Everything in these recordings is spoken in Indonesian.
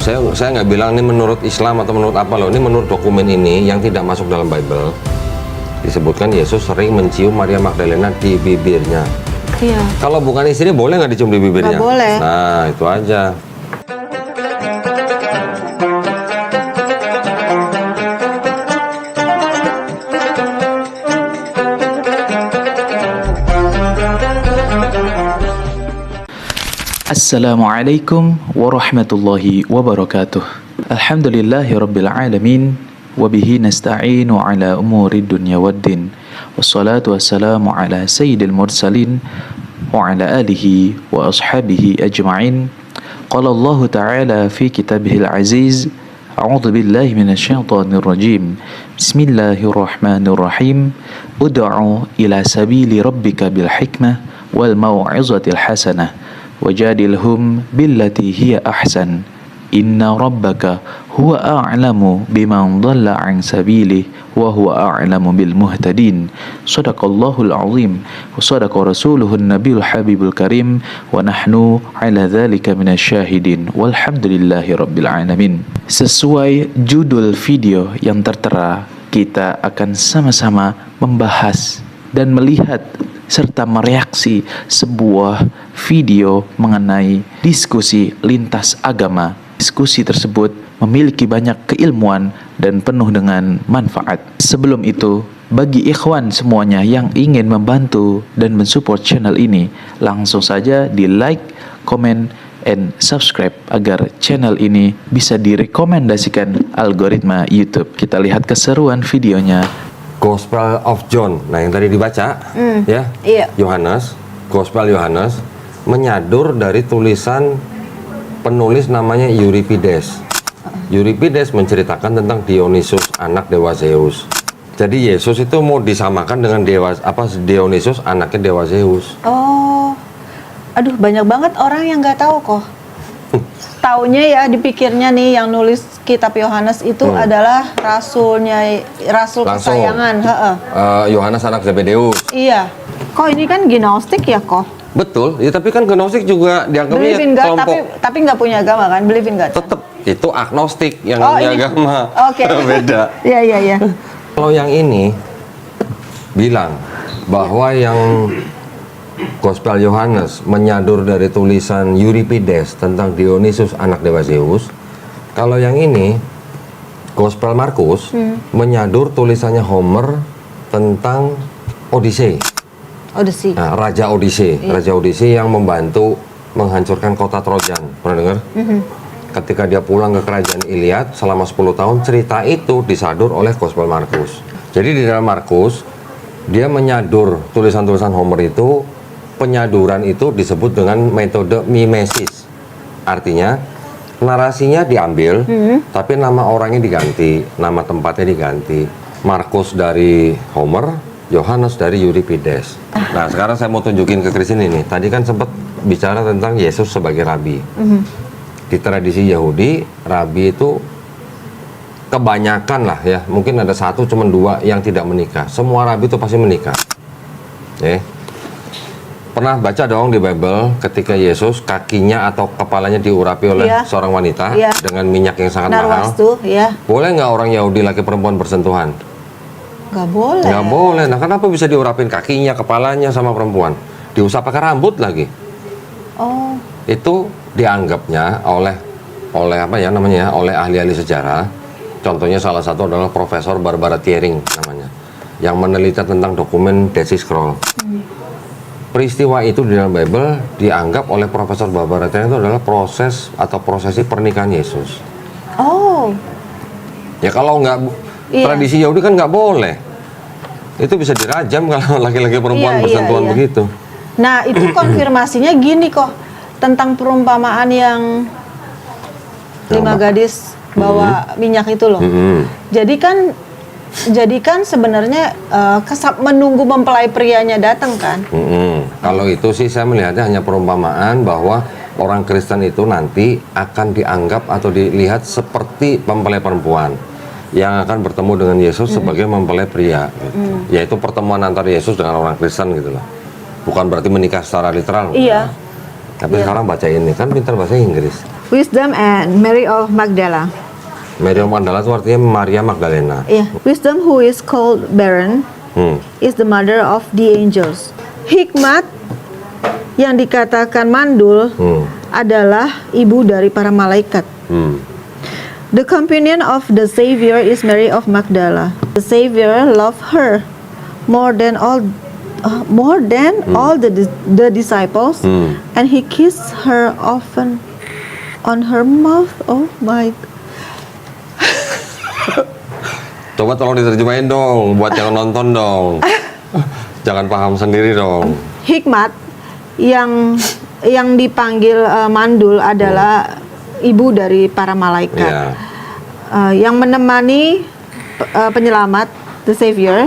Saya nggak bilang ini menurut Islam atau menurut apa loh. Ini menurut dokumen ini yang tidak masuk dalam Bible. Disebutkan Yesus sering mencium Maria Magdalena di bibirnya. Iya. Kalau bukan istri boleh nggak dicium di bibirnya? Nggak boleh. Nah, itu aja. Assalamualaikum warahmatullahi wabarakatuh. Alhamdulillahi rabbil alamin. Wabihi nasta'inu ala umuri dunya waddin. Wassalatu wassalamu ala sayyidil mursalin wa ala alihi wa ashabihi ajma'in. Qala Allah ta'ala fi kitabihil aziz. A'udzu billahi minasyaitonir rajim. Bismillahirrahmanirrahim. Ud'u ila sabili rabbika bil hikmah wal mau'izatil hasanah. Wajadilhum billati hiya ahsan. Inna rabbaka huwa a'lamu biman dhalla an sabilihi wa huwa a'lamu bil muhtadin. Shadaqallahul azim wa shadaqa rasuluhun nabiyul habibul karim wa nahnu ala dzalika minasyahidin walhamdulillahi rabbil alamin. Sesuai judul video yang tertera, kita akan sama-sama membahas dan melihat serta mereaksi sebuah video mengenai diskusi lintas agama. Diskusi tersebut memiliki banyak keilmuan dan penuh dengan manfaat. Sebelum itu, bagi ikhwan semuanya yang ingin membantu dan mensupport channel ini, langsung saja di like, comment, and subscribe agar channel ini bisa direkomendasikan algoritma YouTube. Kita lihat keseruan videonya. Gospel of John, nah yang tadi dibaca, ya, Iya. Yohanes, Gospel Yohanes menyadur dari tulisan penulis namanya Euripides. Euripides menceritakan tentang Dionysus, anak dewa Zeus. Jadi Yesus itu mau disamakan dengan Dionysus, anaknya dewa Zeus. Oh, aduh banyak banget orang yang nggak tahu kok. Taunya ya dipikirnya nih yang nulis kitab Yohanes itu adalah rasul Langsung. kesayangan. Yohanes anak Zebedeus. Iya. Kok ini kan gnostik ya kok? Betul, ya tapi kan gnostik juga dianggapnya Believe in God, kelompok. tapi nggak punya agama kan? Believe in God. Tetap itu agnostik yang Oh, punya ini. agama. Oke. Beda. Iya. Kalau yang ini bilang bahwa yang Gospel Yohanes menyadur dari tulisan Euripides tentang Dionysus anak dewa Zeus. Kalau yang ini Gospel Markus menyadur tulisannya Homer tentang Odyssey. Odyssey. Nah, Raja Odyssey, Raja Odyssey yang membantu menghancurkan kota Trojan. Pernah dengar? Ketika dia pulang ke kerajaan Iliad selama 10 tahun, cerita itu disadur oleh Gospel Markus. Jadi di dalam Markus, dia menyadur tulisan-tulisan Homer itu. Penyaduran itu disebut dengan metode mimesis. Artinya, narasinya diambil, tapi nama orangnya diganti, nama tempatnya diganti. Markus dari Homer, Yohanes dari Euripides. Nah, sekarang saya mau tunjukin ke Christine ini. Tadi kan sempat bicara tentang Yesus sebagai rabi. Di tradisi Yahudi, rabi itu kebanyakan lah ya, mungkin ada satu cuma dua yang tidak menikah. Semua rabi itu pasti menikah. Pernah baca dong di Bible ketika Yesus kakinya atau kepalanya diurapi oleh seorang wanita dengan minyak yang sangat mahal. Tuh, ya. Boleh nggak orang Yahudi laki perempuan bersentuhan? Nggak boleh. Nggak boleh. Nah, kenapa bisa diurapin kakinya, kepalanya sama perempuan? Diusap pakai rambut lagi. Oh. Itu dianggapnya oleh apa ya namanya? Oleh ahli-ahli sejarah. Contohnya salah satu adalah Profesor Barbara Thiering namanya, yang meneliti tentang dokumen Dead Sea Scroll. Peristiwa itu di dalam Bible dianggap oleh Profesor Barbara Thiering itu adalah proses atau prosesi pernikahan Yesus. Oh. Ya kalau nggak tradisi Yahudi kan nggak boleh. Itu bisa dirajam kalau laki-laki perempuan bersentuhan begitu. Nah itu konfirmasinya gini kok tentang perumpamaan yang 5 gadis bawa minyak itu loh. Jadi kan sebenarnya menunggu mempelai prianya datang kan? Kalau itu sih saya melihatnya hanya perumpamaan bahwa orang Kristen itu nanti akan dianggap atau dilihat seperti mempelai perempuan yang akan bertemu dengan Yesus sebagai mempelai pria, gitu. Yaitu pertemuan antara Yesus dengan orang Kristen gitu loh. Bukan berarti menikah secara literal. Iya. Tapi sekarang baca ini kan pintar bahasa Inggris. Wisdom and Mary of Magdala. Mary of Magdala itu artinya Maria Magdalena. Yeah. Wisdom who is called barren is the mother of the angels. Hikmat yang dikatakan mandul adalah ibu dari para malaikat. The companion of the Savior is Mary of Magdala. The Savior loved her more than all the disciples, and he kissed her often on her mouth. Oh my. Coba tolong diterjemahin dong, buat yang nonton dong. Jangan paham sendiri dong. Hikmat yang dipanggil mandul adalah ibu dari para malaikat. Iya. Yang menemani penyelamat, the Savior,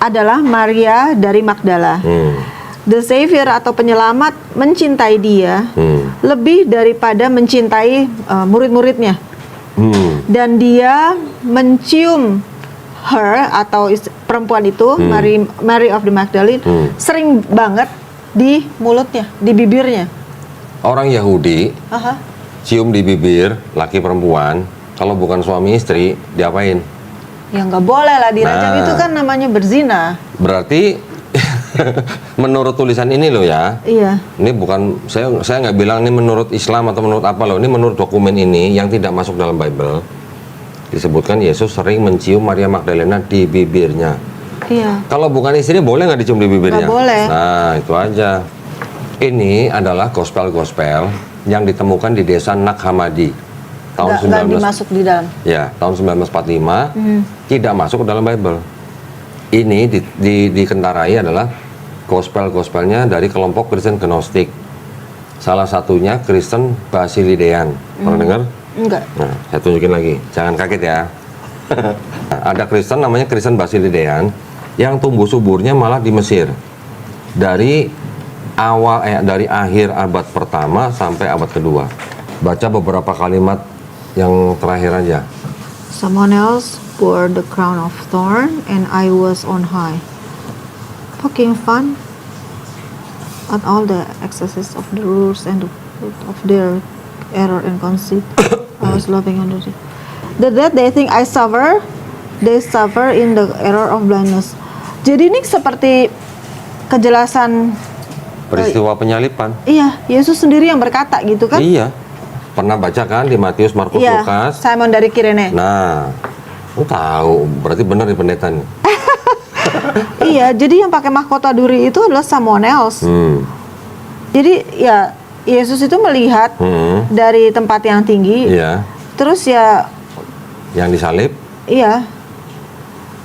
adalah Maria dari Magdala. The Savior atau penyelamat mencintai dia lebih daripada mencintai murid-muridnya. Dan dia mencium her atau perempuan itu, Mary of the Magdalene, sering banget di mulutnya, di bibirnya. Orang Yahudi cium di bibir laki perempuan, kalau bukan suami istri diapain? Ya nggak boleh lah dirajam, itu kan namanya berzina. Berarti menurut tulisan ini loh ya. Iya. Ini bukan, saya nggak bilang ini menurut Islam atau menurut apa loh. Ini menurut dokumen ini yang tidak masuk dalam Bible. Disebutkan Yesus sering mencium Maria Magdalena di bibirnya. Iya. Kalau bukan istrinya boleh nggak dicium di bibirnya? Nggak boleh. Nah itu aja. Ini adalah gospel-gospel yang ditemukan di desa Nag-Hammadi tahun Nggak dimasuk di dalam. Ya, tahun 1945 tidak masuk ke dalam Bible. Ini dikendarai adalah gospel-gospelnya dari kelompok Kristen Gnostik. Salah satunya Kristen Basilidean. Pernah dengar? Enggak. Nah, saya tunjukin lagi. Jangan kaget ya. Ada Kristen namanya Kristen Basilidean yang tumbuh suburnya malah di Mesir. Dari akhir abad pertama sampai abad kedua. Baca beberapa kalimat yang terakhir aja. Someone else bore the crown of thorn and I was on high, poking fun at all the excesses of the rulers and the fruit of their error and conceit. I was laughing under it. That they think I suffer, they suffer in the error of blindness. Jadi ini seperti kejelasan Peristiwa penyalipan. Iya, Yesus sendiri yang berkata gitu kan? Iya. Pernah baca kan di Matius, Markus, Iya, Lukas? Simon dari Kirene. Nah, lu tahu, berarti benar di pendeta nih. Iya, jadi yang pakai mahkota duri itu adalah someone else. Jadi ya Yesus itu melihat dari tempat yang tinggi. Iya. Terus ya Yang disalib? iya,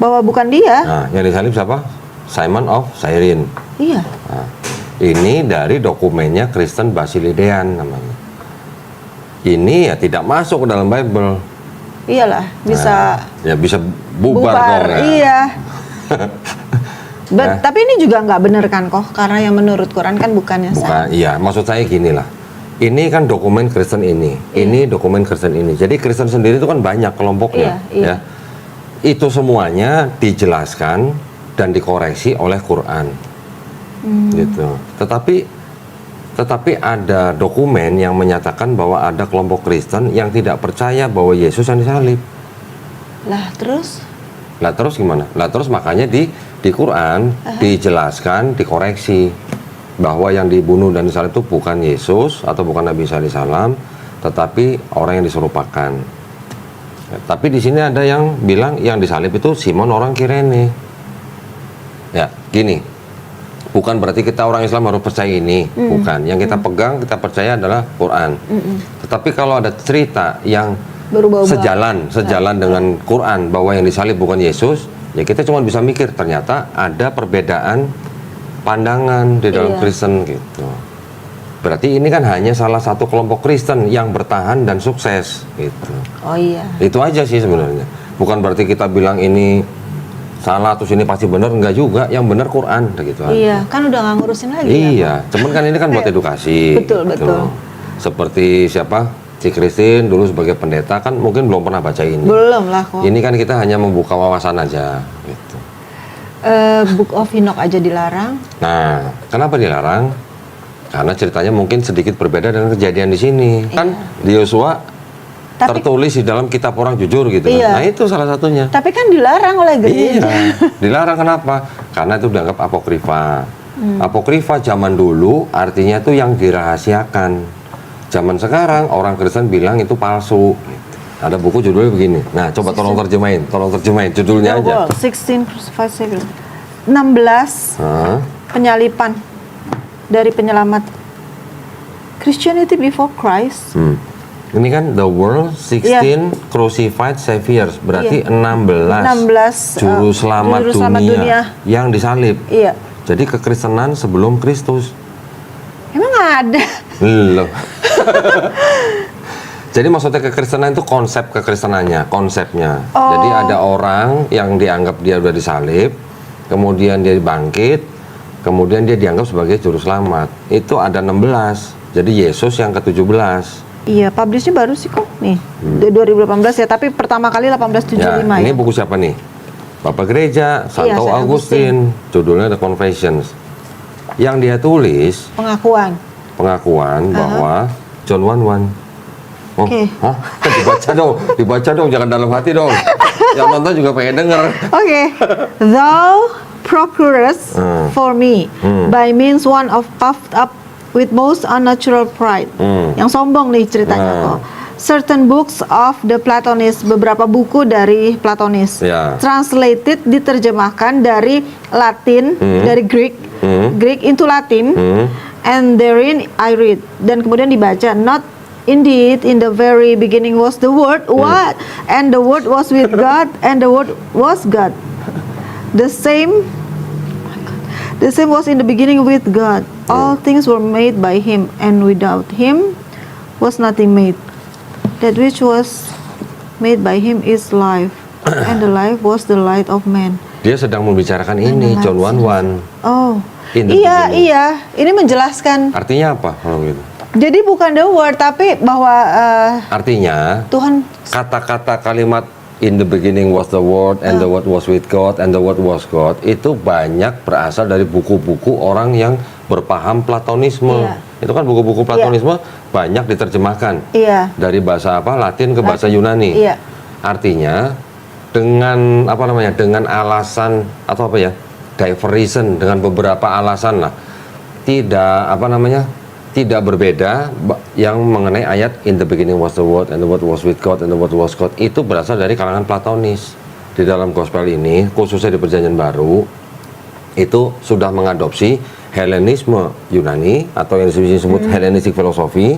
bahwa bukan dia. Nah, yang disalib siapa? Simon of Cyrene. Iya. Nah, ini dari dokumennya Kristen Basilidean namanya. Ini ya tidak masuk ke dalam Bible. Iyalah, bisa Ya bisa bubar kok. Ya. Iya. Tapi ini juga nggak bener kan kok, karena yang menurut Quran kan bukannya Bukan, iya, maksud saya gini lah. Ini kan dokumen Kristen ini dokumen Kristen ini. Jadi Kristen sendiri itu kan banyak kelompoknya, Iya. ya. Itu semuanya dijelaskan dan dikoreksi oleh Quran, gitu. Tetapi ada dokumen yang menyatakan bahwa ada kelompok Kristen yang tidak percaya bahwa Yesus yang disalib. Lah terus? Lah terus gimana? Lah terus makanya di Quran dijelaskan, dikoreksi bahwa yang dibunuh dan disalib itu bukan Yesus atau bukan Nabi Isa alaihissalam, tetapi orang yang diserupakan. Ya, tapi di sini ada yang bilang yang disalib itu Simon orang Kirene. Ya, gini. Bukan berarti kita orang Islam harus percaya ini, bukan. Yang kita pegang, kita percaya adalah Quran. Tetapi kalau ada cerita yang Berubah-ubah. sejalan dengan Quran bahwa yang disalib bukan Yesus, ya kita cuma bisa mikir ternyata ada perbedaan pandangan di dalam Kristen gitu. Berarti ini kan hanya salah satu kelompok Kristen yang bertahan dan sukses gitu. Oh iya. Itu aja sih sebenarnya. Bukan berarti kita bilang ini salah terus ini pasti benar, enggak juga. Yang benar Quran gitu. Iya, kan udah nggak ngurusin lagi. Iya, cuman kan ini kan buat edukasi. Betul, gitu. betul. Seperti siapa? Si Christine dulu sebagai pendeta kan mungkin belum pernah baca ini. Belum lah kok. Ini kan kita hanya membuka wawasan aja gitu. Book of Enoch aja dilarang. Nah, kenapa dilarang? Karena ceritanya mungkin sedikit berbeda dengan kejadian di sini. Kan di Yosua tertulis di dalam kitab orang jujur gitu. Iya. Nah itu salah satunya. Tapi kan dilarang oleh gereja. Iya, dilarang kenapa? Karena itu dianggap apokrifa. Apokrifa zaman dulu artinya itu yang dirahasiakan. Zaman sekarang orang Kristen bilang itu palsu. Ada buku judulnya begini. Nah, coba tolong terjemahin judulnya The aja. World, 16 Crucified Savior. 16 Hah? penyalipan dari penyelamat. Christianity before Christ. Ini kan The World 16 Crucified Saviors, berarti 16 juru selamat dunia yang disalib. Iya. Jadi kekristenan sebelum Kristus. Emang ada? Loh. Jadi maksudnya kekristenan itu konsepnya. Jadi ada orang yang dianggap dia udah disalib, kemudian dia bangkit, kemudian dia dianggap sebagai juru selamat. Itu ada 16. Jadi Yesus yang ke-17. Iya, publishnya baru sih kok nih. 2018 ya, tapi pertama kali 1875 ya. Ini buku siapa nih? Bapak Gereja, Santo Saint Augustine. Judulnya The Confessions. Yang dia tulis pengakuan bahwa John 1:1. Oh, Oke. hah? Dibaca dong, jangan dalam hati dong. Yang nonton juga pengen denger. Oke. Thou procurest for me by means one of puffed up with most unnatural pride. Yang sombong nih ceritanya kok. Certain books of the Platonists, beberapa buku dari Platonis. Translated, diterjemahkan dari Latin, dari Greek into Latin. And therein I read. Dan kemudian dibaca, not indeed, in the very beginning was the Word. What? And the Word was with God, and the Word was God. The same was in the beginning with God. All things were made by Him, and without Him was nothing made. That which was made by Him is life, and the life was the light of man. Dia sedang membicarakan ini, John 1:1. Oh, In the iya, beginning. iya. Ini menjelaskan. Artinya apa kalau gitu? Jadi bukan the word, tapi bahwa Artinya Tuhan. kata-kata kalimat in the beginning was the word and the word was with God and the word was God itu banyak berasal dari buku-buku orang yang berpaham Platonisme. Iya. Itu kan buku-buku Platonisme banyak diterjemahkan Iya. dari bahasa apa Latin ke bahasa Yunani. Iya. Artinya dengan apa namanya dengan alasan atau apa ya diversion dengan beberapa alasan lah tidak berbeda yang mengenai ayat in the beginning was the word and the word was with God and the word was God itu berasal dari kalangan Platonis. Di dalam gospel ini khususnya di Perjanjian Baru itu sudah mengadopsi Helenisme Yunani atau yang disebut Hellenistic philosophy.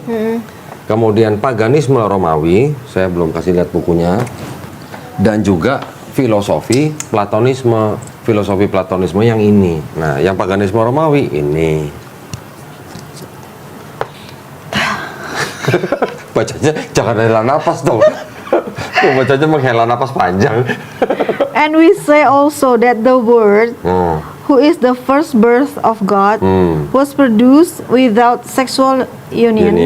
Kemudian paganisme Romawi, saya belum kasih lihat bukunya. Dan juga filosofi Platonisme yang ini. Nah, yang paganisme Romawi ini. Bacanya jangan hela napas dong. Bacanya menghela napas panjang. And we say also that the Word, who is the first birth of God, was produced without sexual union.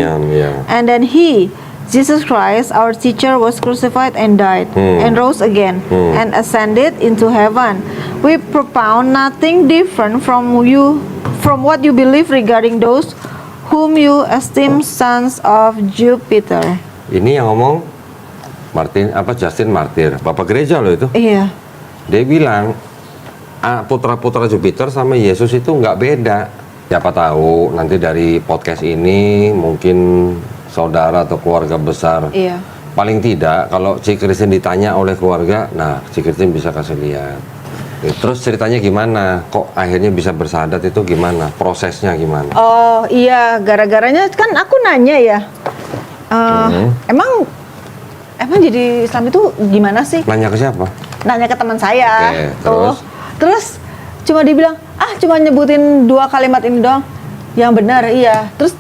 And then He, Jesus Christ, our teacher, was crucified and died and rose again and ascended into heaven. We propound nothing different from what you believe regarding those whom you esteem sons of Jupiter. Ini yang ngomong Justin Martyr, Bapak Gereja loh itu. Iya. Dia bilang putra-putra Jupiter sama Yesus itu nggak beda. Siapa tahu nanti dari podcast ini mungkin saudara atau keluarga besar. Iya. Paling tidak kalau Ci Christine ditanya oleh keluarga, nah Ci Christine bisa kasih lihat. Terus ceritanya gimana? Kok akhirnya bisa bersahadat itu gimana? Prosesnya gimana? Oh iya, gara-garanya kan aku nanya ya. Emang jadi Islam itu gimana sih? Nanya ke siapa? Nanya ke teman saya. Oke, terus? Terus cuma dibilang, cuma nyebutin 2 kalimat ini doang. Yang benar, iya. Terus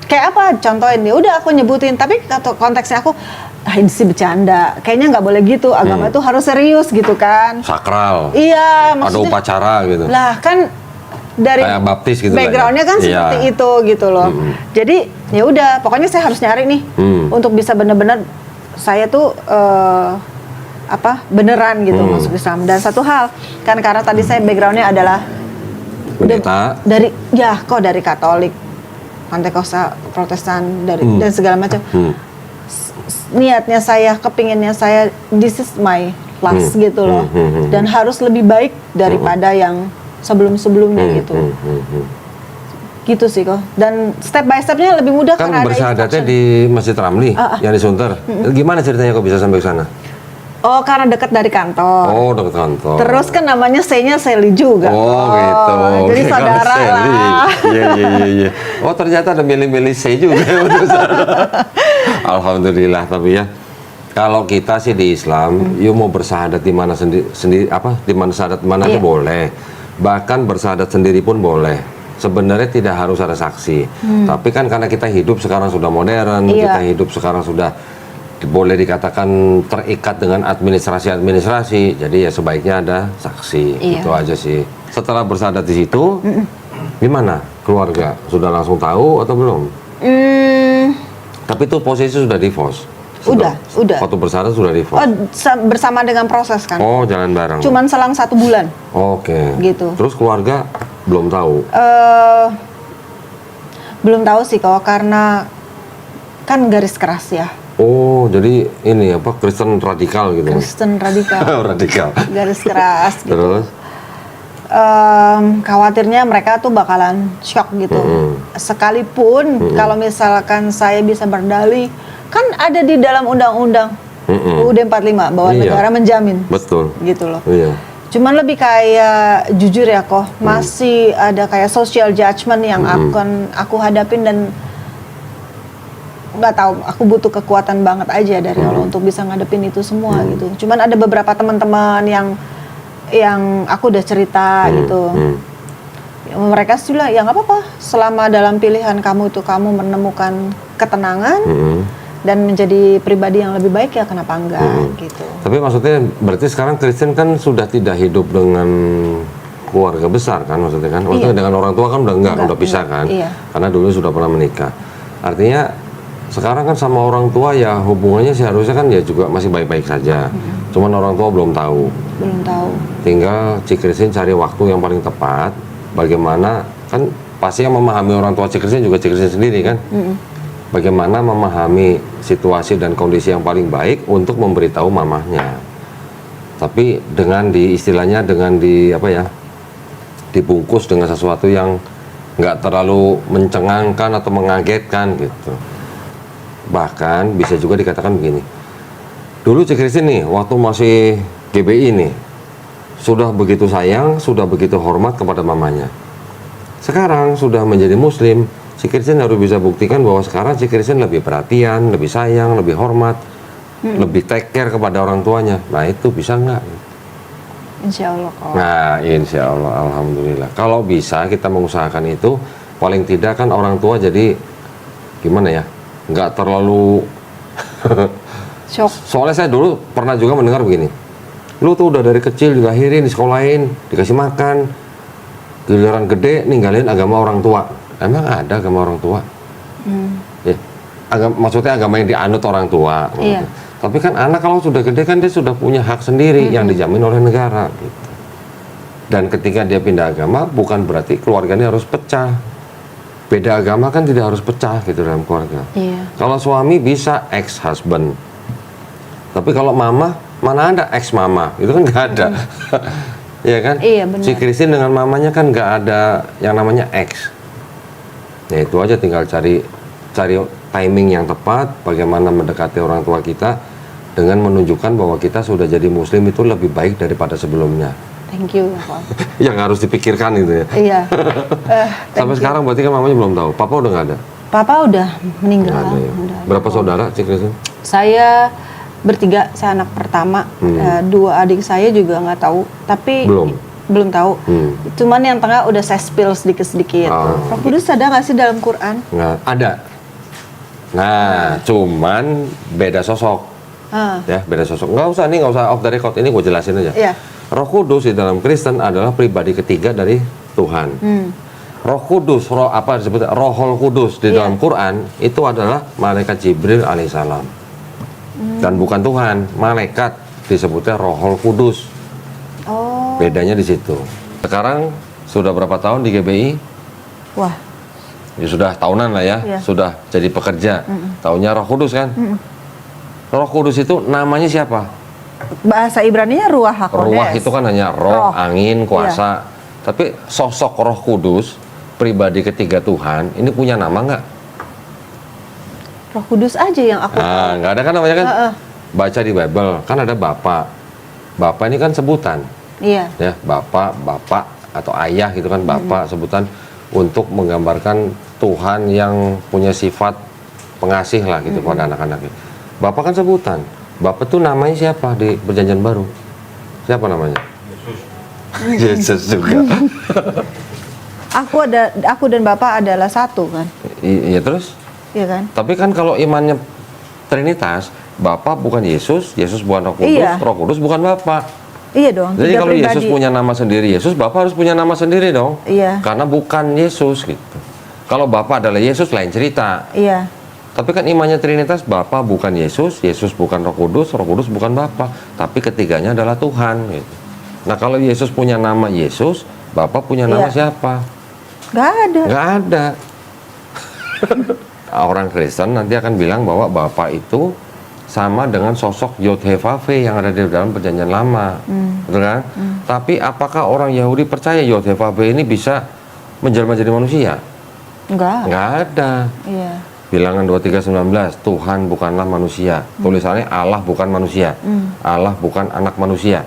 kayak apa? Contohin nih. Udah aku nyebutin, tapi konteksnya aku, ini sih bercanda. Kayaknya nggak boleh gitu. Agama itu harus serius gitu kan. Sakral. Iya, Ada maksudnya. upacara gitu. Lah kan dari kayak baptis gitu backgroundnya kan seperti itu gitu loh. Jadi ya udah, pokoknya saya harus nyari nih untuk bisa benar-benar saya tuh beneran gitu masuk Islam. Dan satu hal kan karena tadi saya backgroundnya adalah pendeta dari Katolik. Pantekosta, Protestan dan segala macam. Niatnya saya, kepinginnya saya, this is my last gitu loh, dan harus lebih baik daripada yang sebelum-sebelumnya gitu. Gitu sih kok. Dan step by stepnya lebih mudah Kan karena ada bersyahadatnya instruction. di Masjid Ramli yang di Sunter. Gimana ceritanya kok bisa sampai ke sana? Oh, karena dekat dari kantor. Oh, dekat kantor. Terus kan namanya Sally Sally juga. Oh, gitu. Jadi Oke, saudara kalau Sally. lah. Iya. Oh, ternyata ada milih-milih saya juga. Alhamdulillah, tapi ya. Kalau kita sih di Islam, you mau bersyahadat di mana sendiri di mana syahadat mana aja boleh. Bahkan bersyahadat sendiri pun boleh. Sebenarnya tidak harus ada saksi. Tapi kan karena kita hidup sekarang sudah modern, kita hidup sekarang sudah boleh dikatakan terikat dengan administrasi, jadi ya sebaiknya ada saksi. Itu aja sih. Setelah bersyahadat di situ, gimana keluarga? Sudah langsung tahu atau belum? Tapi itu posisi sudah divorce. Udah. Waktu bersyahadat sudah divorce. Oh, bersama dengan proses kan? Oh, jalan bareng. Cuman selang 1 bulan. Oke. Gitu. Terus keluarga belum tahu. Belum tahu sih kok, karena kan garis keras ya. Oh, jadi ini apa Kristen radikal gitu. Kristen radikal. Radikal. Garis keras gitu. Terus? Khawatirnya mereka tuh bakalan shock gitu. Sekalipun kalau misalkan saya bisa berdalih, kan ada di dalam undang-undang UUD 45 bahwa negara menjamin. Betul. Gitu loh. Iya. Cuman lebih kayak jujur ya kok, masih ada kayak social judgment yang akan aku hadapin, dan nggak tahu, aku butuh kekuatan banget aja dari Allah untuk bisa ngadepin itu semua gitu. Cuman ada beberapa teman-teman yang aku udah cerita gitu. Mereka sih bilang ya nggak apa-apa, selama dalam pilihan kamu itu kamu menemukan ketenangan dan menjadi pribadi yang lebih baik, ya kenapa enggak gitu. Tapi maksudnya berarti sekarang Kristen kan sudah tidak hidup dengan keluarga besar kan, maksudnya kan? Maksudnya dengan orang tua kan udah pisah kan? Iya. Karena dulu sudah pernah menikah. Artinya sekarang kan sama orang tua ya hubungannya seharusnya kan ya juga masih baik-baik saja. Cuman orang tua belum tahu. Belum tahu. Tinggal Cik Christine cari waktu yang paling tepat. Bagaimana kan pasti yang memahami orang tua Cik Christine juga Cik Christine sendiri kan. Bagaimana memahami situasi dan kondisi yang paling baik untuk memberitahu mamahnya. Tapi dengan istilahnya dengan dibungkus dengan sesuatu yang nggak terlalu mencengangkan atau mengagetkan gitu. Bahkan bisa juga dikatakan begini. Dulu Cik Christine nih waktu masih GBI nih sudah begitu sayang, sudah begitu hormat kepada mamanya. Sekarang sudah menjadi muslim, Cik Christine harus bisa buktikan bahwa sekarang Cik Christine lebih perhatian, lebih sayang, lebih hormat, lebih take care kepada orang tuanya. Nah itu bisa nggak? Insya Allah kok. Nah insya Allah, alhamdulillah. Kalau bisa kita mengusahakan itu, paling tidak kan orang tua jadi gimana ya? Nggak terlalu Shock. Soalnya saya dulu pernah juga mendengar begini, lu tuh udah dari kecil dilahirin, disekolahin, dikasih makan, giliran gede ninggalin agama orang tua. Emang ada agama orang tua? Ya, maksudnya agama yang dianut orang tua. Iya. Tapi kan anak kalau sudah gede kan dia sudah punya hak sendiri yang dijamin oleh negara. Gitu. Dan ketika dia pindah agama bukan berarti keluarganya harus pecah. Beda agama kan tidak harus pecah gitu dalam keluarga. Iya. Kalau suami bisa ex-husband. Tapi kalau mama, mana ada ex-mama? Itu kan nggak ada. Iya kan? Iya, benar. Si Christine dengan mamanya kan nggak ada yang namanya ex. Ya itu aja, tinggal cari timing yang tepat, bagaimana mendekati orang tua kita dengan menunjukkan bahwa kita sudah jadi muslim itu lebih baik daripada sebelumnya. Thank you, Pak. Yang harus dipikirkan gitu ya. Iya. Sampai sekarang berarti kan mamanya belum tahu. Papa udah nggak ada? Papa udah meninggal. Nggak ada ya. Udah. Berapa saudara Cik Christine? Saya bertiga, saya anak pertama. 2 adik saya juga nggak tahu, tapi belum tahu. Cuman yang tengah udah saya spill sedikit-sedikit. Roh Kudus ada nggak sih dalam Quran? Nggak ada. Nah, cuman beda sosok. Ya, beda sosok. Nggak usah off the record, ini gue jelasin aja. Iya. Roh Kudus di dalam Kristen adalah pribadi ketiga dari Tuhan. Roh Kudus, disebutnya Rohul Kudus di dalam Quran itu adalah malaikat Jibril alaihissalam. Dan bukan Tuhan, malaikat disebutnya Rohul Kudus. Oh. Bedanya di situ. Sekarang sudah berapa tahun di GBI? Wah. ya sudah tahunan lah ya, Iya. sudah jadi pekerja. Taunya Roh Kudus kan. Roh Kudus itu namanya siapa? Bahasa Ibrani-nya Ruach HaKodes. Ruah itu kan hanya roh, Roh. angin, kuasa. Tapi sosok Roh Kudus, pribadi ketiga Tuhan, ini punya nama nggak? Roh Kudus aja yang aku Nah, nggak ada kan namanya kan? Heeh. Baca di Bible kan ada Bapa. Bapa ini kan sebutan, Iya. ya Bapa, Bapak atau Ayah gitu kan, Bapa sebutan untuk menggambarkan Tuhan yang punya sifat pengasih lah gitu pada anak-anaknya. Bapak kan sebutan. Bapak tuh namanya siapa di Perjanjian Baru? Siapa namanya? Yesus juga. Aku dan Bapak adalah satu kan? Iya terus? Iya kan? Tapi kan kalau imannya Trinitas, Bapa bukan Yesus, Yesus bukan Roh Kudus, Iya. Roh Kudus bukan Bapa. Iya dong. Jadi tiga kalau pribadi. Yesus punya nama sendiri, Yesus Bapa harus punya nama sendiri dong. Iya. Karena bukan Yesus gitu. Kalau Bapa adalah Yesus lain cerita. Iya. Tapi kan imannya Trinitas, Bapa bukan Yesus, Yesus bukan Roh Kudus bukan Bapa. Tapi ketiganya adalah Tuhan gitu. Nah kalau Yesus punya nama Yesus, Bapa punya nama Iya. siapa? Gak ada. Nggak ada. Orang Kristen nanti akan bilang bahwa Bapa itu sama dengan sosok Yod-Heh-Vav-He yang ada di dalam Perjanjian Lama, betul kan? Tapi apakah orang Yahudi percaya Yod-Heh-Vav-He ini bisa menjelma jadi manusia? Enggak. Nggak ada. Iya. Bilangan 23:19, Tuhan bukanlah manusia. Tulisannya Allah bukan manusia. Allah bukan anak manusia.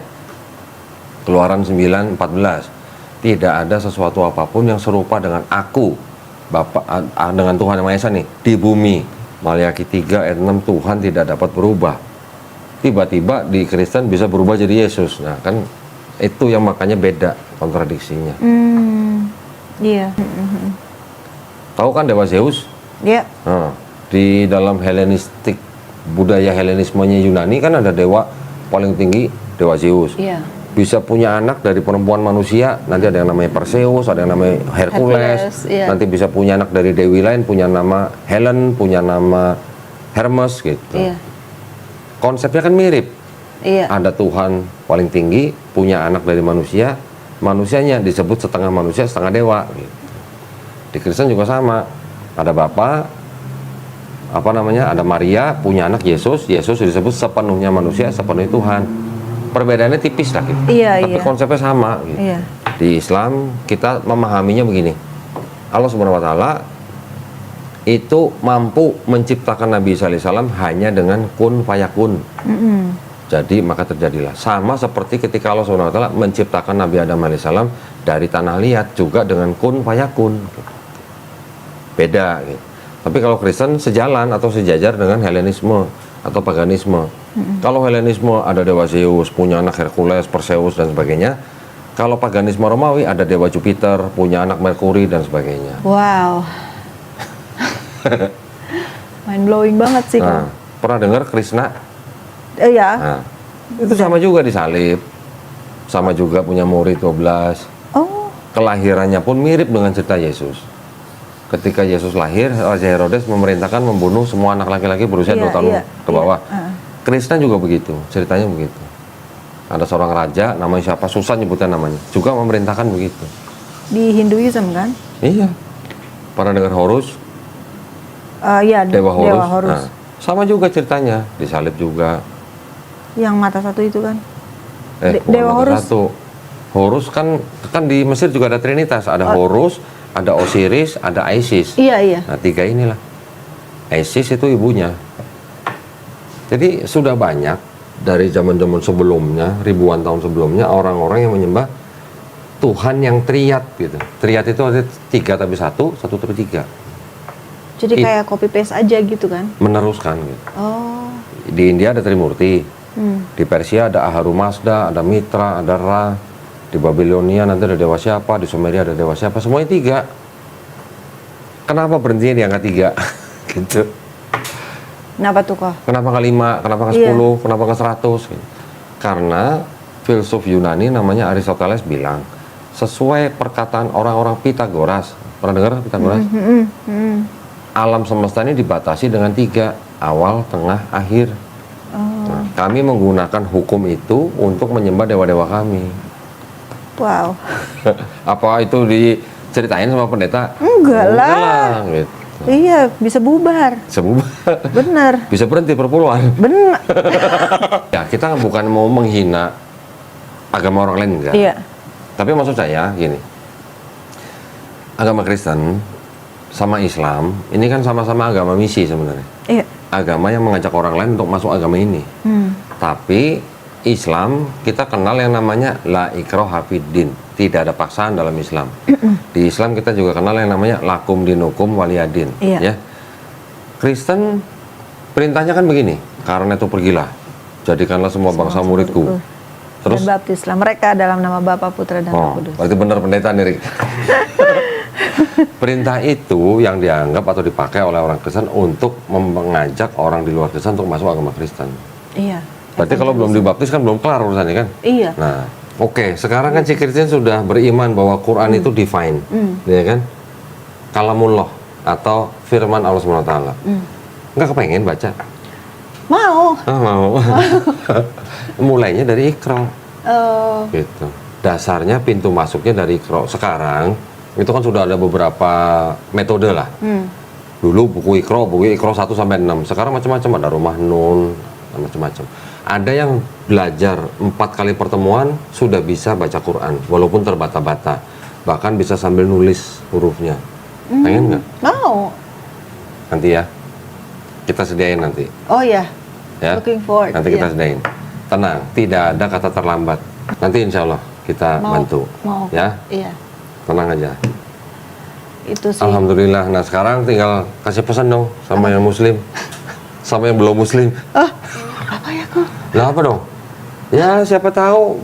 Keluaran 9:14. Tidak ada sesuatu apapun yang serupa dengan aku, Bapak, dengan Tuhan Yang Maha Esa nih, di bumi. Maliaki 3 ayat 6, Tuhan tidak dapat berubah. Tiba-tiba di Kristen bisa berubah jadi Yesus. Nah kan itu yang makanya beda kontradiksinya. Iya. Tahu kan dewa Zeus? Iya. Nah, di dalam Helenistik, budaya Helenismenya Yunani kan ada dewa paling tinggi, dewa Zeus. Iya. Bisa punya anak dari perempuan manusia, nanti ada yang namanya Perseus, ada yang namanya Hercules, Hercules, iya. nanti bisa punya anak dari dewi lain, punya nama Helen, punya nama Hermes gitu. Iya. Konsepnya kan mirip. Iya. Ada Tuhan paling tinggi, punya anak dari manusia, manusianya disebut setengah manusia, setengah dewa. Gitu. Di Kristen juga sama, ada Bapa, ada Maria, punya anak Yesus, Yesus disebut sepenuhnya manusia, sepenuhnya Tuhan. Perbedaannya tipis lah gitu. Iya, Tapi iya. konsepnya sama gitu. Iya. Di Islam kita memahaminya begini. Allah Subhanahu wa taala itu mampu menciptakan Nabi Isa alaihissalam hanya dengan kun fayakun. Jadi maka terjadilah. Sama seperti ketika Allah Subhanahu wa taala menciptakan Nabi Adam alaihissalam dari tanah liat juga dengan kun fayakun. Beda gitu. Tapi kalau Kristen sejalan atau sejajar dengan Helenisme atau paganisme. Kalau Helenisme ada dewa Zeus, punya anak Hercules, Perseus dan sebagainya. Kalau paganisme Romawi ada dewa Jupiter, punya anak Merkuri dan sebagainya. Wow. Mind blowing banget sih Nah, Kak. pernah dengar Krishna? Iya. Nah, itu sama juga disalib. Sama juga punya murid 12. Oh. Kelahirannya pun mirip dengan cerita Yesus. Ketika Yesus lahir, Raja Herodes memerintahkan membunuh semua anak laki-laki berusia 2 tahun ke bawah. Krishna juga begitu, ceritanya begitu. Ada seorang raja, namanya siapa, susah nyebutnya namanya, juga memerintahkan begitu. Di Hinduism kan? Iya. Pernah dengar Horus? Iya. Dewa Horus. Horus. Nah, sama juga ceritanya, disalib juga. Yang mata satu itu kan? Bukan Dewa mata Horus. satu. Horus kan di Mesir juga ada Trinitas, ada Horus, ada Osiris, ada Isis. Iya, iya. Nah, 3 inilah. Isis itu ibunya. Jadi sudah banyak dari zaman-zaman sebelumnya, ribuan tahun sebelumnya, orang-orang yang menyembah Tuhan yang triad gitu. Triad itu ada 3 tapi satu tapi 3. Jadi kayak copy paste aja gitu kan? Meneruskan gitu. Oh. Di India ada Trimurti. Di Persia ada Ahura Mazda, ada Mitra, ada Ra. Di Babilonia nanti ada dewa siapa, di Sumeria ada dewa siapa, semuanya 3. Kenapa berhentinya di angka 3? Gitu. Kenapa tuh kok? Kenapa nggak 5, kenapa nggak 10, kenapa nggak 100? Gitu. Karena filsuf Yunani namanya Aristoteles bilang, sesuai perkataan orang-orang Pitagoras, pernah dengar Pitagoras? Alam semesta ini dibatasi dengan 3, awal, tengah, akhir. Nah, kami menggunakan hukum itu untuk menyembah dewa-dewa kami. Wow. Apa itu di ceritain sama pendeta? Enggak lah. Gitu. Iya, bisa bubar. Semua Bener. bisa berhenti perpuluhan. Bener. Ya, kita bukan mau menghina agama orang lain, enggak. Iya. Tapi maksud saya gini, agama Kristen sama Islam ini kan sama-sama agama misi sebenarnya. Iya. Agama yang mengajak orang lain untuk masuk agama ini. Tapi Islam kita kenal yang namanya la ikraha fiddin, tidak ada paksaan dalam Islam. Di Islam kita juga kenal yang namanya lakum dinukum waliyadin. Iya. Ya. Kristen perintahnya kan begini, karena itu pergilah, jadikanlah semua bangsa muridku. Terus Dan baptislah mereka dalam nama Bapa, Putra, dan Roh Kudus. berarti benar pendeta nih, Rik. Perintah itu yang dianggap atau dipakai oleh orang Kristen untuk mengajak orang di luar Kristen untuk masuk agama Kristen. Iya. Berarti kalau belum dibaptis kan belum kelar urusannya kan? Iya. Nah, oke. Sekarang kan si Kristen sudah beriman bahwa Quran itu divine, ya kan? Kalamullah atau firman Allah SWT. Nggak kepengen baca? Mau. Ah, mau. Mulainya dari Iqra. Oh. Gitu. Dasarnya pintu masuknya dari Iqra. Sekarang itu kan sudah ada beberapa metode lah. Dulu buku Iqra 1 sampai 6. Sekarang macam-macam, ada Rumah Nun, macam-macam. Ada yang belajar 4 kali pertemuan sudah bisa baca Quran walaupun terbata-bata. Bahkan bisa sambil nulis hurufnya. Pengen nggak? Mau. Nanti ya. Kita sediain nanti. Oh ya. Ya. Looking forward. Nanti kita Iya. sediain. Tenang, tidak ada kata terlambat. Nanti insya Allah kita Mau. bantu. Mau. Ya, Iya. tenang aja. Itu sih. Alhamdulillah. Nah sekarang tinggal kasih pesan dong sama yang Muslim, sama yang belum Muslim. Apa ya kok? Lah apa dong? Ya siapa tahu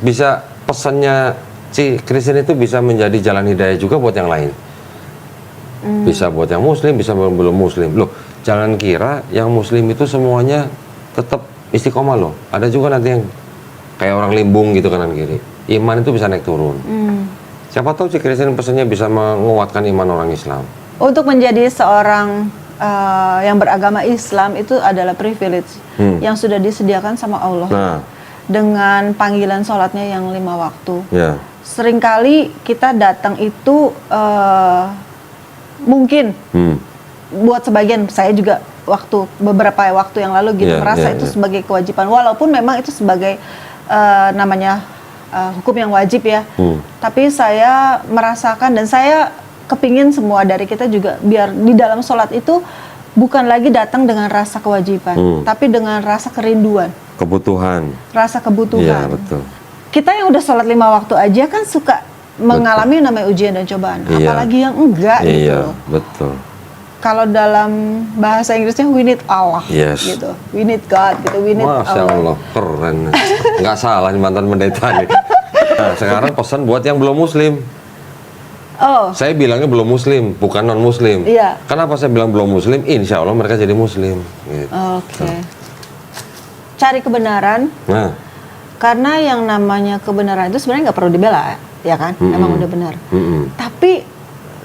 bisa pesannya si Kristen itu bisa menjadi jalan hidayah juga buat yang lain. Bisa buat yang Muslim, bisa belum Muslim. Loh, jangan kira yang Muslim itu semuanya tetap istiqomah loh. Ada juga nanti yang kayak orang limbung gitu kanan kiri. Iman itu bisa naik turun. Siapa tahu si Kristen pesannya bisa menguatkan iman orang Islam. Untuk menjadi seorang yang beragama Islam itu adalah privilege yang sudah disediakan sama Allah. Nah, Dengan panggilan sholatnya yang 5 waktu. ya. Seringkali kita datang itu mungkin buat sebagian, saya juga beberapa waktu yang lalu gitu Yeah, merasa yeah, itu yeah. sebagai kewajiban, walaupun memang itu sebagai namanya hukum yang wajib ya. Tapi saya merasakan dan saya kepingin semua dari kita juga biar di dalam sholat itu bukan lagi datang dengan rasa kewajiban, tapi dengan rasa kerinduan, Kebutuhan. rasa Iya, kebutuhan. betul. Kita yang udah sholat 5 waktu aja kan suka mengalami namanya ujian dan cobaan, Iya. apalagi yang enggak gitu Iya, loh. betul. Kalau dalam bahasa Inggrisnya we need Allah, Yes. gitu. We need God, gitu. We need Masya Allah, keren. Nggak salah nih mantan pendeta nih. Nah, sekarang pesan buat yang belum Muslim. Oh, Saya bilangnya belum Muslim, bukan non Muslim. Iya. Kenapa saya bilang belum Muslim? Insya Allah mereka jadi Muslim. Gitu. oke. Cari kebenaran, Nah, karena yang namanya kebenaran itu sebenarnya nggak perlu dibela, ya kan? Emang udah benar. Tapi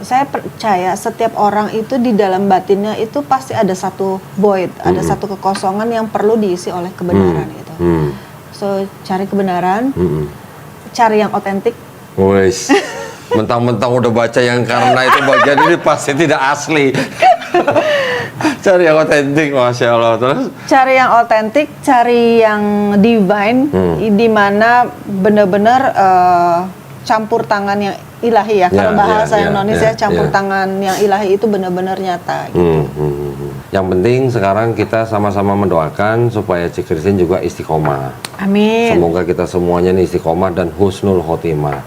saya percaya setiap orang itu di dalam batinnya itu pasti ada satu void, ada satu kekosongan yang perlu diisi oleh kebenaran itu. So cari kebenaran, cari yang otentik. wes. Mentang-mentang udah baca yang karena itu bagian ini pasti tidak asli. Cari yang otentik, Masya Allah. Terus? Cari yang otentik, cari yang divine, di mana benar-benar campur tangan yang ilahi ya. Kalau bahasa Indonesia campur tangan yang ilahi itu benar-benar nyata. Gitu. Yang penting sekarang kita sama-sama mendoakan supaya Cik Kristen juga istiqomah. Amin. Semoga kita semuanya nih istiqomah dan husnul khotimah.